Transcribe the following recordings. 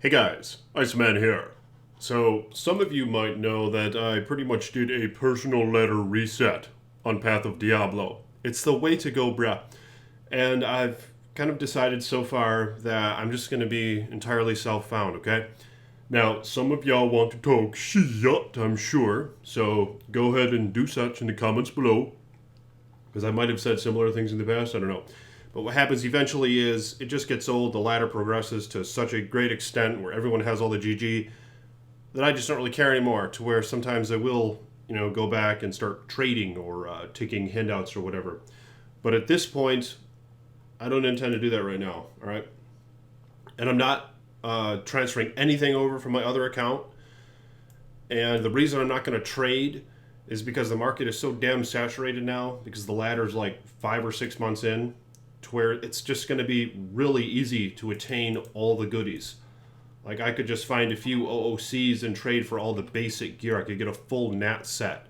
Hey guys, Iceman here. So, some of you might know that I pretty much did a personal letter reset on Path of Diablo. It's the way to go, bruh. And I've kind of decided so far that I'm just going to be entirely self-found, okay? Now, some of y'all want to talk shit, I'm sure, so go ahead and do such in the comments below, because I might have said similar things in the past, I don't know. But what happens eventually is it just gets old, the ladder progresses to such a great extent where everyone has all the GG that I just don't really care anymore, to where sometimes I will, go back and start trading or taking handouts or whatever. But at this point, I don't intend to do that right now, all right? And I'm not transferring anything over from my other account. And the reason I'm not going to trade is because the market is so damn saturated now, because the ladder's like 5 or 6 months in, to where it's just going to be really easy to attain all the goodies. Like, I could just find a few OOCs and trade for all the basic gear. I could get a full Nat set.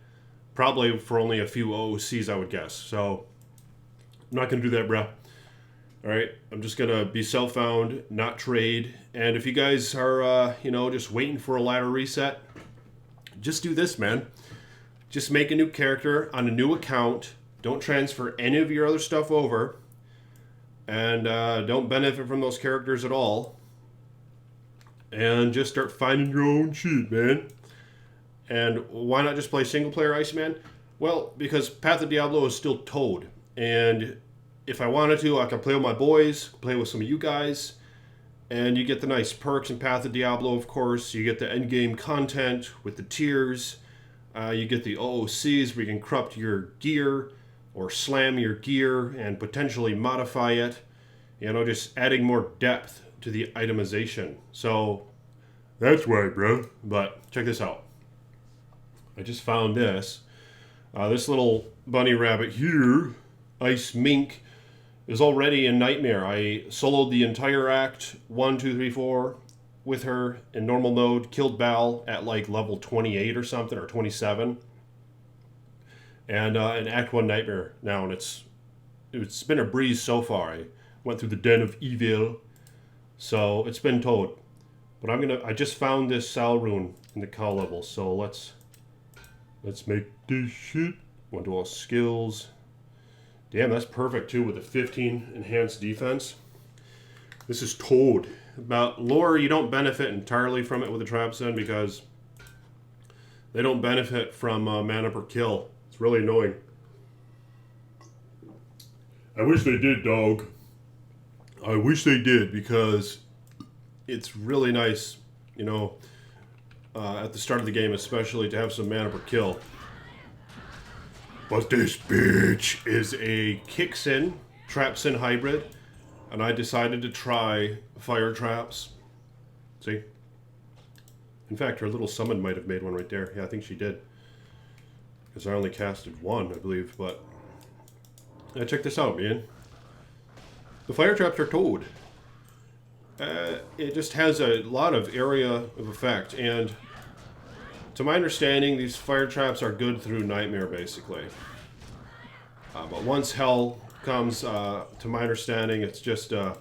Probably for only a few OOCs, I would guess. So, I'm not going to do that, bruh. Alright, I'm just going to be self-found, not trade. And if you guys are, just waiting for a ladder reset, just do this, man. Just make a new character on a new account. Don't transfer any of your other stuff over. And don't benefit from those characters at all. And just start finding your own shit, man. And why not just play single player Iceman? Well, because Path of Diablo is still Toad. And if I wanted to, I could play with my boys, play with some of you guys. And you get the nice perks in Path of Diablo, of course. You get the endgame content with the tiers. You get the OOCs where you can corrupt your gear or slam your gear and potentially modify it. Just adding more depth to the itemization. So that's right, bro. But check this out. I just found this. This little bunny rabbit here, Ice Mink, is already in Nightmare. I soloed the entire act 1, 2, 3, 4 with her in normal mode, killed Bal at like level 28 or something, or 27. And in Act 1 Nightmare now, and it's been a breeze so far. I went through the Den of Evil, so it's been Toad. But I just found this Sal rune in the cow level, so let's make this shit. Went to all skills. Damn, that's perfect too with the 15 enhanced defense. This is Toad. About lore, you don't benefit entirely from it with the traps in because they don't benefit from mana per kill. It's really annoying. I wish they did, dog. I wish they did, because it's really nice, at the start of the game especially, to have some mana per kill. But this bitch is a kicks-in, traps-in hybrid, and I decided to try fire traps. See? In fact, her little summon might have made one right there. Yeah, I think she did. Because I only casted one, I believe, but... check this out, man. The fire traps are Toad. It just has a lot of area of effect, and to my understanding, these fire traps are good through Nightmare, basically. But once Hell comes, to my understanding, it's just, I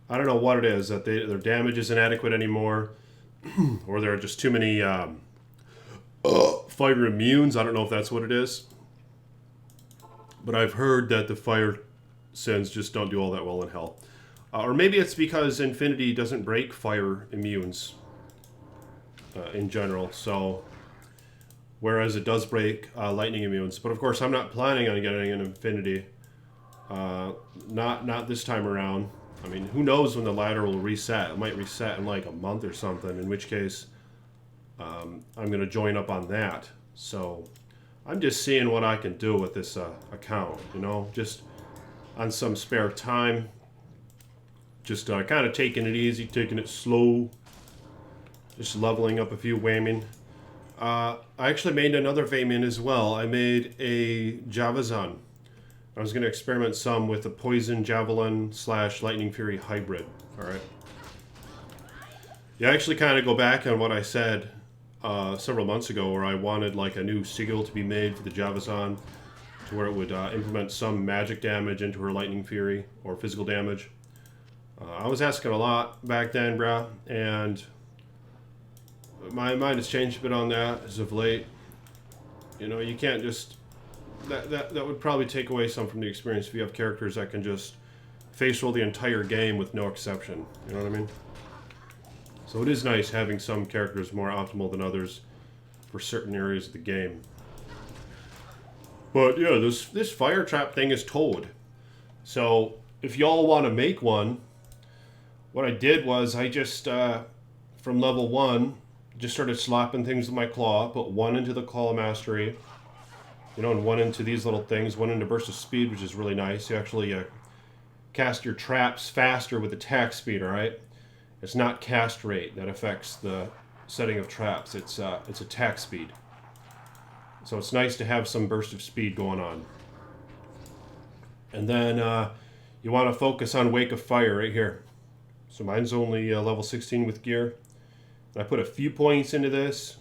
don't know what it is, that their damage isn't adequate anymore, or there are just too many fire immunes. I don't know if that's what it is. But I've heard that the fire sins just don't do all that well in Hell. Or maybe it's because Infinity doesn't break fire immunes in general, so whereas it does break lightning immunes. But of course, I'm not planning on getting an Infinity. Not this time around. I mean, who knows when the ladder will reset? It might reset in like a month or something, in which case I'm going to join up on that. So I'm just seeing what I can do with this account, just on some spare time. Just kind of taking it easy, taking it slow. Just leveling up a few Waymen. I actually made another Wayman as well. I made a Javazan. I was going to experiment some with a Poison Javelin / Lightning Fury hybrid. Alright. You actually kind of go back on what I said several months ago, where I wanted like a new sigil to be made for the Javazan, to where it would implement some magic damage into her Lightning Fury, or physical damage. I was asking a lot back then, bruh, and my mind has changed a bit on that as of late. You know, you can't just... That would probably take away some from the experience if you have characters that can just face roll the entire game with no exception. You know what I mean? So it is nice having some characters more optimal than others for certain areas of the game. But yeah, this fire trap thing is towed. So if y'all want to make one, what I did was I just, from level 1, just started slapping things with my claw. Put 1 into the claw mastery, you know, and 1 into these little things. 1 into burst of speed, which is really nice. You actually cast your traps faster with attack speed, alright? It's not cast rate that affects the setting of traps. It's attack speed. So it's nice to have some burst of speed going on. And then you want to focus on Wake of Fire right here. So mine's only level 16 with gear. And I put a few points into this.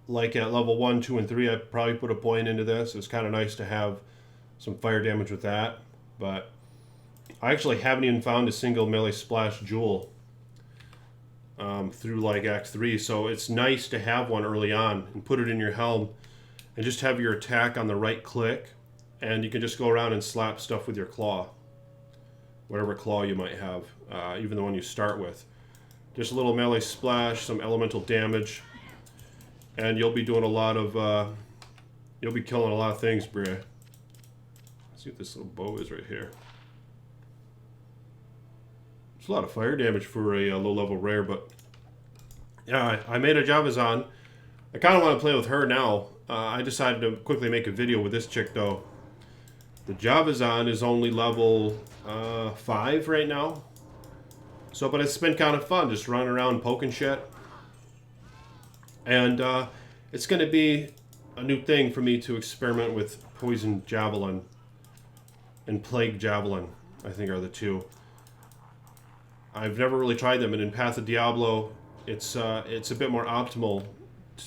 Like at level 1, 2, and 3, I probably put a point into this. It's kind of nice to have some fire damage with that. But I actually haven't even found a single melee splash jewel through like Act 3. So it's nice to have one early on and put it in your helm and just have your attack on the right click. And you can just go around and slap stuff with your claw. Whatever claw you might have, even the one you start with. Just a little melee splash, some elemental damage. And you'll be doing a lot of, you'll be killing a lot of things, bruh. Let's see what this little bow is right here. It's a lot of fire damage for a low-level rare, but... Yeah, I made a Javazan. I kind of want to play with her now. I decided to quickly make a video with this chick, though. The Javazan is only level 5 right now. So, but it's been kind of fun, just running around poking shit. And it's going to be a new thing for me to experiment with Poison Javelin and Plague Javelin, I think are the two. I've never really tried them, and in Path of Diablo, it's a bit more optimal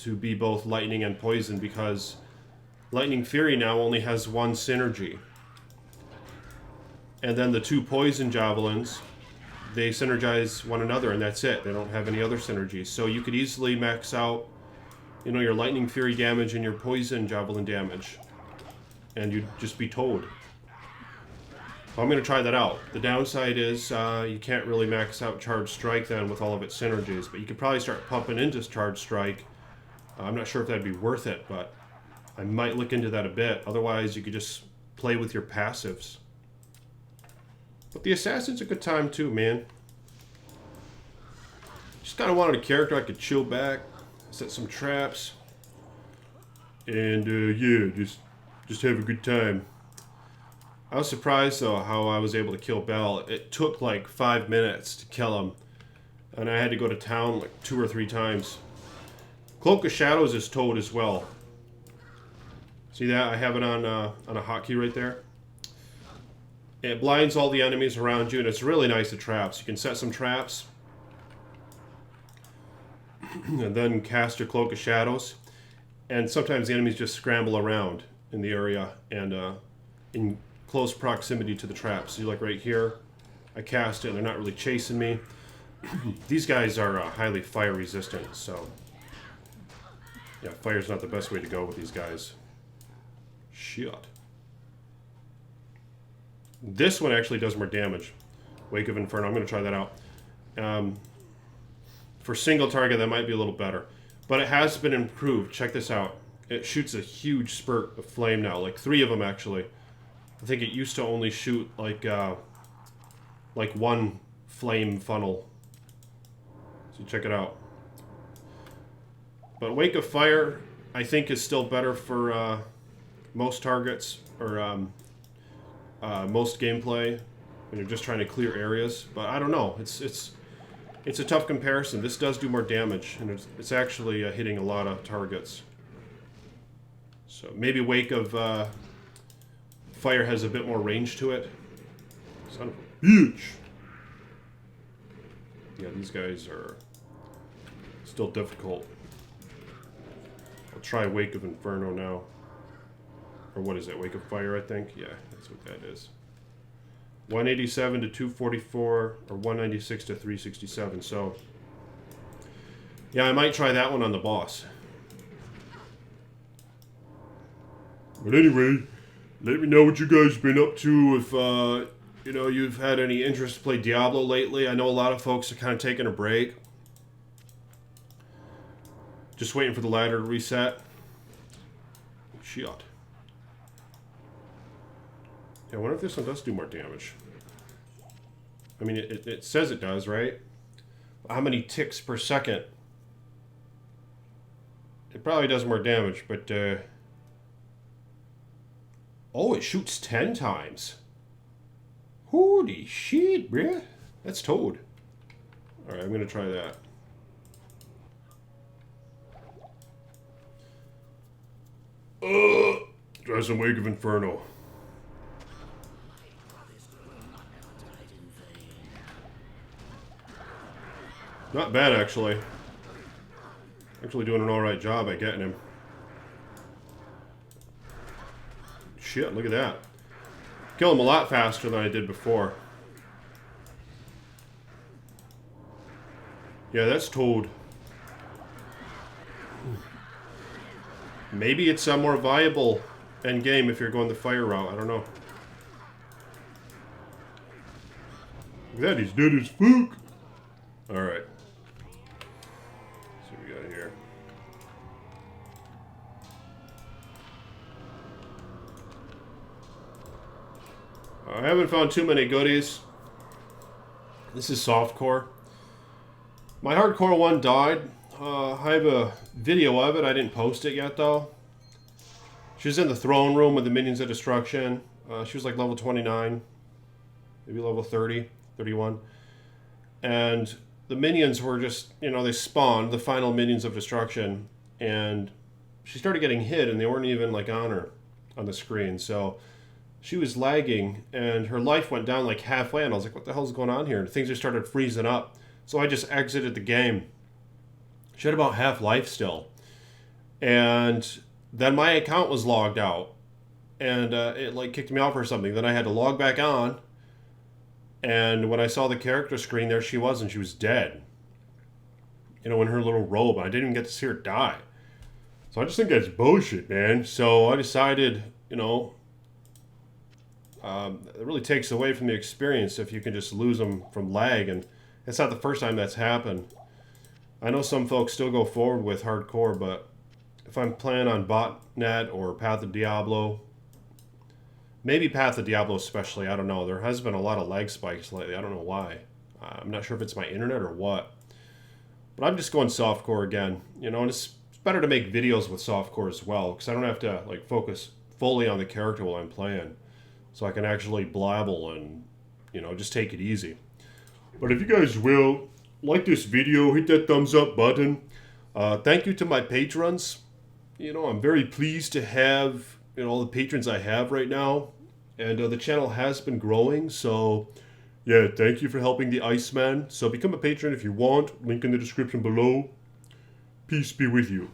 to be both Lightning and Poison, because Lightning Fury now only has 1 synergy. And then the 2 Poison Javelins, they synergize one another, and that's it. They don't have any other synergies. So you could easily max out, you know, your Lightning Fury damage and your Poison Javelin damage, and you'd just be towed. So I'm going to try that out. The downside is you can't really max out Charge Strike then with all of its synergies, but you could probably start pumping into Charge Strike. I'm not sure if that'd be worth it, but I might look into that a bit. Otherwise, you could just play with your passives. But the Assassin's a good time too, man. Just kind of wanted a character I could chill back, set some traps, and yeah, just have a good time. I was surprised though how I was able to kill Bell. It took like 5 minutes to kill him, and I had to go to town like 2 or 3 times. Cloak of Shadows is towed as well. See that? I have it on a hotkey right there. It blinds all the enemies around you, and it's really nice at traps. You can set some traps, and then cast your Cloak of Shadows. And sometimes the enemies just scramble around in the area, and in close proximity to the traps. See, like right here, I cast it, and they're not really chasing me. These guys are highly fire resistant, so yeah, fire's not the best way to go with these guys. Shit. This one actually does more damage. Wake of Inferno. I'm going to try that out. For single target, that might be a little better. But it has been improved. Check this out. It shoots a huge spurt of flame now. Like 3 of them, actually. I think it used to only shoot like 1 flame funnel. So check it out. But Wake of Fire, I think, is still better for most targets, or most gameplay when you're just trying to clear areas. But I don't know. It's a tough comparison. This does do more damage, and it's actually hitting a lot of targets. So maybe Wake of Fire has a bit more range to it. Son of a bitch. Yeah, these guys are still difficult. I'll try Wake of Inferno now. Or what is it? Wake of Fire, I think? Yeah, that's what that is. 187 to 244, or 196 to 367. So, yeah, I might try that one on the boss. But anyway, let me know what you guys been up to. If, you know, you've had any interest to play Diablo lately. I know a lot of folks are kind of taking a break. Just waiting for the ladder to reset. Shit. Yeah, I wonder if this one does do more damage. I mean, it says it does, right? How many ticks per second? It probably does more damage, but... Oh, it shoots 10 times. Holy shit, bruh. That's Toad. Alright, I'm going to try that. Try some Wake of Inferno. Not bad, actually. Actually doing an alright job at getting him. Shit, look at that. Kill him a lot faster than I did before. Yeah, that's Toad. Maybe it's a more viable end game if you're going the fire route. I don't know. Look at that, he's dead as fuck. Alright. See what we got here. I haven't found too many goodies. This is softcore. My hardcore one died. I have a video of it. I didn't post it yet, though. She was in the throne room with the Minions of Destruction. She was like level 29. Maybe level 30, 31. And the minions were just, you know, they spawned, the final Minions of Destruction. And she started getting hit, and they weren't even, like, on her on the screen. So she was lagging, and her life went down, like, halfway. And I was like, what the hell's going on here? And things just started freezing up. So I just exited the game. She had about half life still. And then my account was logged out. And it like kicked me off or something. Then I had to log back on. And when I saw the character screen, there she was, and she was dead. You know, in her little robe. I didn't even get to see her die. So I just think that's bullshit, man. So I decided, you know, it really takes away from the experience if you can just lose them from lag. And it's not the first time that's happened. I know some folks still go forward with hardcore, but if I'm playing on botnet or Path of Diablo, maybe Path of Diablo especially, I don't know. There has been a lot of lag spikes lately. I don't know why. I'm not sure if it's my internet or what. But I'm just going softcore again. You know, and it's better to make videos with softcore as well, because I don't have to like focus fully on the character while I'm playing. So I can actually blabble and, you know, just take it easy. But if you guys will, like this video, hit that thumbs up button. Thank you to my patrons. You know, I'm very pleased to have, you know, all the patrons I have right now. And the channel has been growing, so yeah, thank you for helping the Iceman. So become a patron if you want. Link in the description below. Peace be with you.